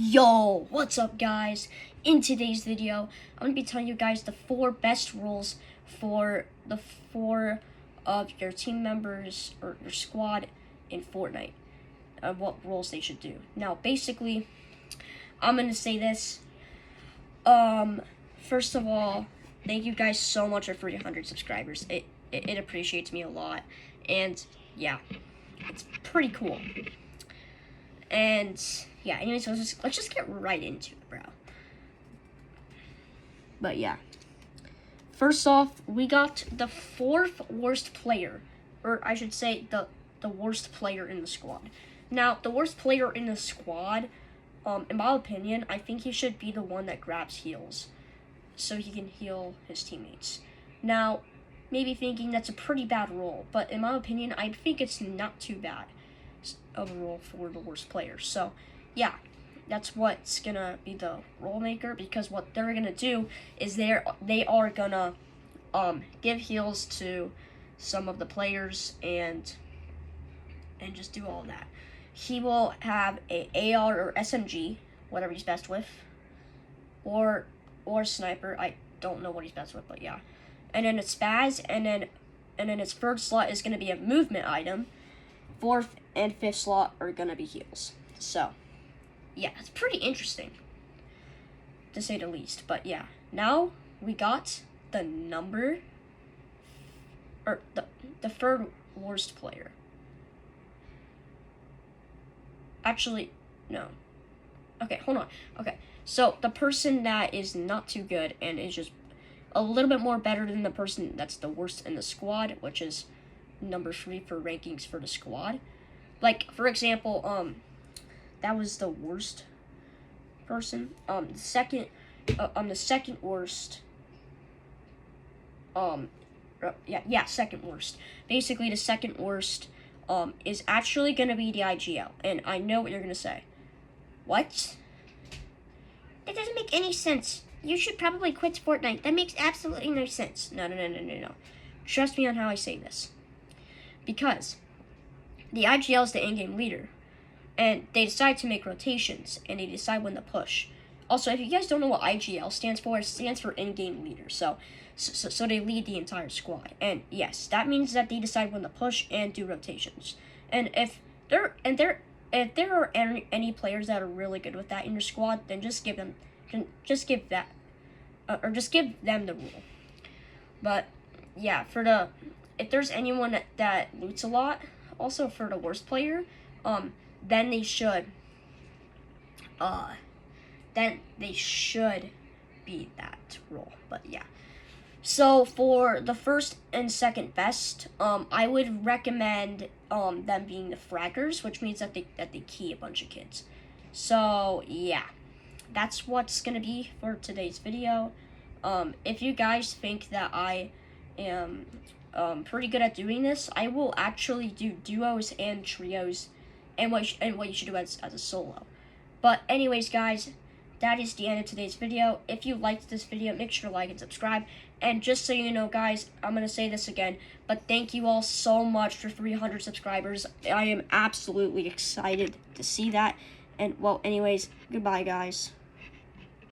Yo, what's up guys? In today's video, I'm going to be telling you guys the 4 best rules for the 4 of your team members or your squad in Fortnite. What rules they should do. Now, basically, I'm going to say this. First of all, thank you guys so much for 300 subscribers. It appreciates me a lot. And, yeah, it's pretty cool. And yeah, anyways, let's just get right into it, bro. But yeah, first off, we got the 4th worst player, or I should say the worst player in the squad. Now, the worst player in the squad, in my opinion, I think he should be the one that grabs heals, so he can heal his teammates. Now, maybe thinking that's a pretty bad rule, but in my opinion, I think it's not too bad of a rule for the worst player. So yeah, that's what's gonna be the rule maker, because what they're gonna do is they are gonna give heals to some of the players and just do all that. He will have a AR or SMG, whatever he's best with, or sniper. I don't know what he's best with, but yeah. And then it's spaz, and then his 3rd slot is gonna be a movement item. 4th and 5th slot are gonna be heals. So yeah, it's pretty interesting, to say the least. But yeah, now we got the the 3rd worst player. Actually, no. Okay, hold on. Okay, so the person that is not too good and is just a little bit more better than the person that's the worst in the squad, which is number 3 for rankings for the squad. Like, for example, that was the worst person. The second worst. Second worst. Basically, the second worst is actually gonna be the IGL, and I know what you're gonna say. What? That doesn't make any sense. You should probably quit Fortnite. That makes absolutely no sense. No. Trust me on how I say this. Because the IGL is the in-game leader, and they decide to make rotations, and they decide when to push. Also, if you guys don't know what IGL stands for, it stands for in-game leader. So they lead the entire squad, and yes, that means that they decide when to push and do rotations. And if there are any players that are really good with that in your squad, then just give them the rule. But yeah, if there's anyone that loots a lot, also for the worst player, then they should be that role. But yeah. So for the 1st and 2nd best, I would recommend them being the fraggers, which means that they key a bunch of kids. So yeah, that's what's gonna be for today's video. If you guys think that I am pretty good at doing this, I will actually do duos and trios, and what you should do as a solo. But anyways, guys, that is the end of today's video. If you liked this video, make sure to like and subscribe. And just so you know, guys, I'm gonna say this again, but thank you all so much for 300 subscribers. I am absolutely excited to see that. And well, anyways, goodbye, guys.